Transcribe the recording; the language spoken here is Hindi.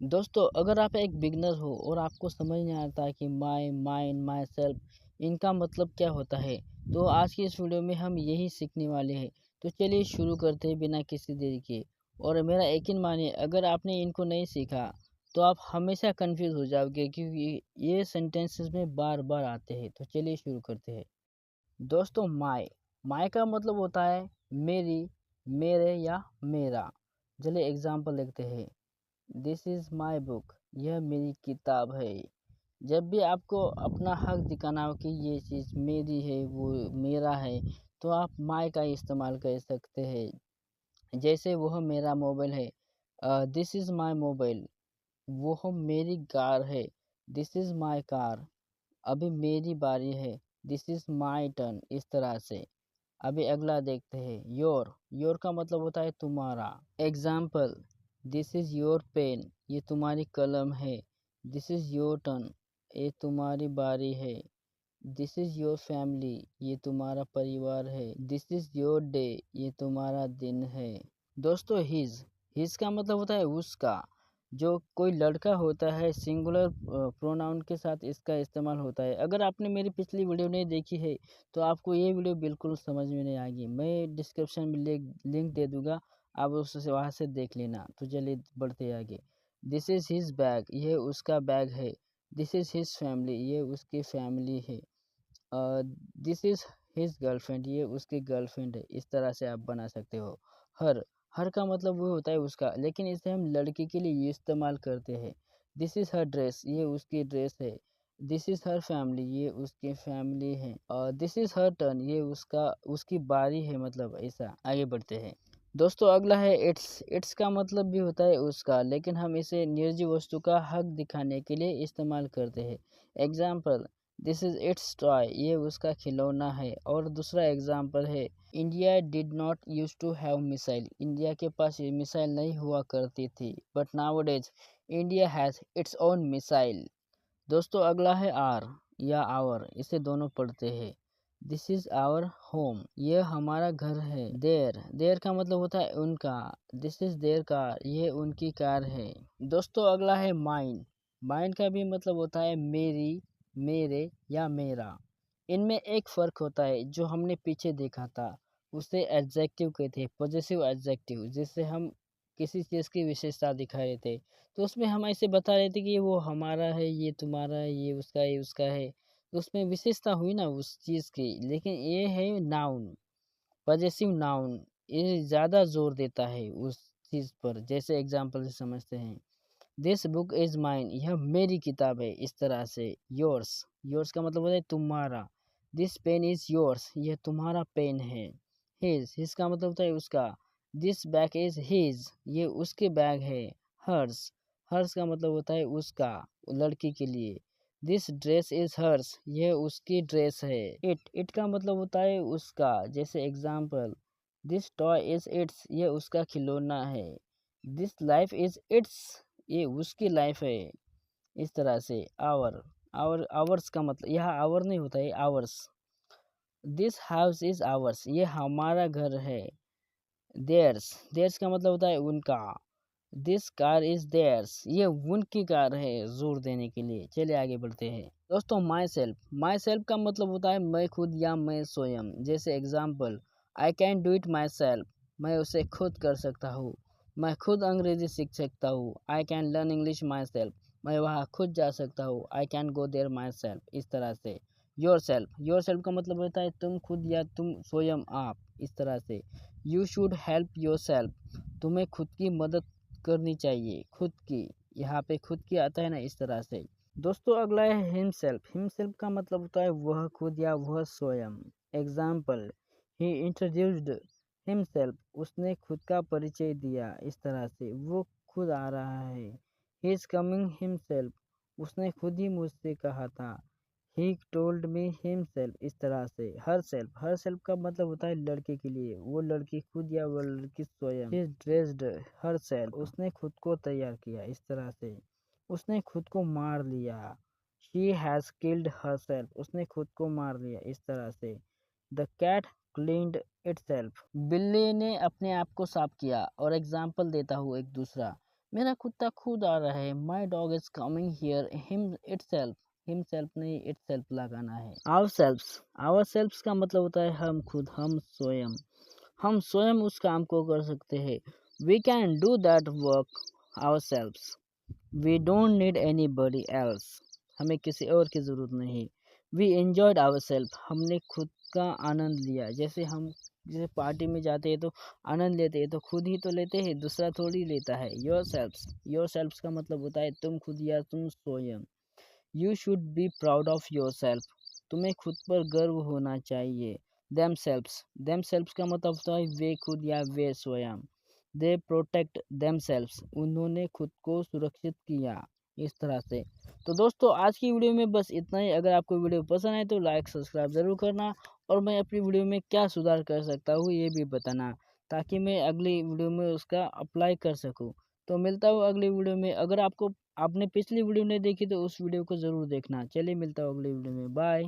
दोस्तों, अगर आप एक बिगनर हो और आपको समझ नहीं आता कि माई, माइन, माई सेल्फ इनका मतलब क्या होता है, तो आज की इस वीडियो में हम यही सीखने वाले हैं। तो चलिए शुरू करते हैं बिना किसी देरी के। और मेरा यकीन मानिए, अगर आपने इनको नहीं सीखा तो आप हमेशा कंफ्यूज हो जाओगे, क्योंकि ये सेंटेंसेस में बार बार आते हैं। तो चलिए शुरू करते हैं। दोस्तों, माई माई का मतलब होता है मेरी, मेरे या मेरा। चलिए एग्जाम्पल देखते हैं। दिस इज़ माई बुक, यह मेरी किताब है। जब भी आपको अपना हक दिखाना हो कि ये चीज़ मेरी है, वो मेरा है, तो आप माई का इस्तेमाल कर सकते हैं। जैसे वह मेरा मोबाइल है, दिस इज़ माई मोबाइल। वह मेरी कार है, दिस इज़ माई कार। अभी मेरी बारी है, दिस इज़ माई टर्न। इस तरह से। अभी अगला देखते हैं। योर का मतलब होता है तुम्हारा। Example, this is your pen, ये तुम्हारी कलम है। दिस इज़ योर टर्न, ये तुम्हारी बारी है। दिस इज़ योर फैमिली, ये तुम्हारा परिवार है। दिस इज़ योर डे, ये तुम्हारा दिन है। दोस्तों, हिज का मतलब होता है उसका। जो कोई लड़का होता है, सिंगुलर प्रोनाउन के साथ इसका इस्तेमाल होता है। अगर आपने मेरी पिछली वीडियो नहीं देखी है तो आपको ये वीडियो बिल्कुल समझ में नहीं आएगी। मैं डिस्क्रिप्शन में लिंक दे दूंगा, आप उससे वहाँ से देख लेना। तो चलिए बढ़ते आगे। दिस इज़ हिज बैग, ये उसका बैग है। दिस इज़ हिज फैमिली, ये उसकी फैमिली है। दिस इज़ हिज गर्लफ्रेंड, ये उसकी गर्लफ्रेंड है। इस तरह से आप बना सकते हो। हर हर का मतलब वो होता है उसका, लेकिन इसे हम लड़की के लिए इस्तेमाल करते हैं। दिस इज़ हर ड्रेस, ये उसकी ड्रेस है। दिस इज़ हर फैमिली, ये उसकी फैमिली है। और दिस इज़ हर टर्न, ये उसकी बारी है। मतलब ऐसा। आगे बढ़ते हैं। दोस्तों, अगला है इट्स। इट्स का मतलब भी होता है उसका, लेकिन हम इसे निर्जीव वस्तु का हक दिखाने के लिए इस्तेमाल करते हैं। Example, this is its toy, ये उसका खिलौना है। और दूसरा एग्जाम्पल है, India did not use to have missile, India के पास ये मिसाइल नहीं हुआ करती थी, but nowadays India has its own missile. दोस्तों, अगला है आर या आवर, इसे दोनों पढ़ते हैं। दिस इज आवर होम, यह हमारा घर है। देयर का मतलब होता है उनका। दिस इज देयर कार, यह उनकी कार है। दोस्तों, अगला है माइन। माइन का भी मतलब होता है मेरी, मेरे या मेरा। इनमें एक फ़र्क होता है जो हमने पीछे देखा था। उसे एडजेक्टिव कहते हैं, पॉजेसिव एडजेक्टिव, जिससे हम किसी चीज़ की विशेषता दिखा रहे थे। तो उसमें हम ऐसे बता रहे थे कि ये वो हमारा है, ये तुम्हारा है, ये उसका है। तो उसमें विशेषता हुई ना उस चीज़ की। लेकिन ये है नाउन, पॉजेसिव नाउन। ये ज़्यादा जोर देता है उस चीज़ पर। जैसे एग्जाम्पल से समझते हैं। दिस बुक इज माइन, यह मेरी किताब है। इस तरह से। योर्स, योर्स का मतलब होता है तुम्हारा। दिस पेन इज योर्स, यह तुम्हारा पेन है। हिज का मतलब होता है उसका। दिस बैग इज हिज, ये उसके बैग है। हर्स, हर्स का मतलब होता है उसका, लड़की के लिए। दिस ड्रेस इज हर्स, यह उसकी ड्रेस है। इट का मतलब होता है उसका। जैसे example, this toy is it's, यह उसका खिलौना है। दिस लाइफ इज इट्स, ये उसकी लाइफ है। इस तरह से। आवर्स का मतलब, यह आवर नहीं होता है, hours. This house is ours, ये हमारा घर है। देयर्स का मतलब होता है उनका। दिस कार इज देयर्स, ये उनकी कार है, जोर देने के लिए। चलिए आगे बढ़ते हैं। दोस्तों, माई सेल्फ का मतलब होता है मैं खुद या मैं स्वयं। जैसे example, I can do it my self, मैं उसे खुद कर सकता हूँ। मैं खुद अंग्रेजी सीख सकता हूँ। I can learn English myself, मैं वहाँ खुद जा सकता हूँ। I can go there myself. इस तरह से। योर सेल्फ का मतलब होता है तुम खुद या तुम स्वयं, आप। इस तरह से। You should help your self, तुम्हें खुद की मदद करनी चाहिए। खुद की, यहाँ पे खुद की आता है ना। इस तरह से। दोस्तों, अगला है हिमसेल्फ का मतलब होता है वह खुद या वह स्वयं। एग्जाम्पल, ही इंट्रोड्यूस्ड हिमसेल्फ, उसने खुद का परिचय दिया। इस तरह से। वो खुद आ रहा है। ही इज कमिंग हिमसेल्फ, उसने खुद ही मुझसे कहा था। He told me himself. इस तरह से। हर सेल्फ का मतलब होता है लड़के के लिए, वो लड़की खुद या वो लड़की स्वयं। शी ड्रेस्ड हर सेल्फ, उसने खुद को तैयार किया। इस तरह से। उसने खुद को मार लिया। She has killed her self, उसने खुद को मार लिया। इस तरह से। द कैट क्लीन्ड इटसेल्फ, बिल्ली ने अपने आप को साफ किया। और एग्जाम्पल देता हूँ एक दूसरा, मेरा कुत्ता खुद आ रहा है। My dog is coming here himself नहीं इटसेल्फ लगाना है। आवर सेल्फ्स का मतलब होता है हम खुद, हम स्वयं उस काम को कर सकते हैं। We can do that work ourselves, we don't need anybody else, हमें किसी और की ज़रूरत नहीं। वी एन्जॉयड आवर सेल्फ, हमने खुद का आनंद लिया। जैसे पार्टी में जाते हैं तो आनंद लेते हैं तो खुद ही तो लेते हैं, दूसरा थोड़ी लेता है। योर सेल्फ्स का मतलब होता है तुम खुद या तुम स्वयं। You should be proud of your self, तुम्हें खुद पर गर्व होना चाहिए। देम सेल्फ्स का मतलब होता है वे खुद या वे स्वयं। दे प्रोटेक्ट देम सेल्फ्स, उन्होंने खुद को सुरक्षित किया। इस तरह से। तो दोस्तों आज की वीडियो में बस इतना ही। अगर आपको वीडियो पसंद आए तो लाइक सब्सक्राइब ज़रूर करना, और मैं अपनी वीडियो में क्या सुधार कर सकता हूँ ये भी बताना, ताकि मैं अगली वीडियो में उसका अप्लाई कर सकूँ। तो मिलता हूँ अगली वीडियो में। अगर आपने पिछली वीडियो नहीं देखी तो उस वीडियो को ज़रूर देखना। चलिए मिलता हूँ अगली वीडियो में, बाय।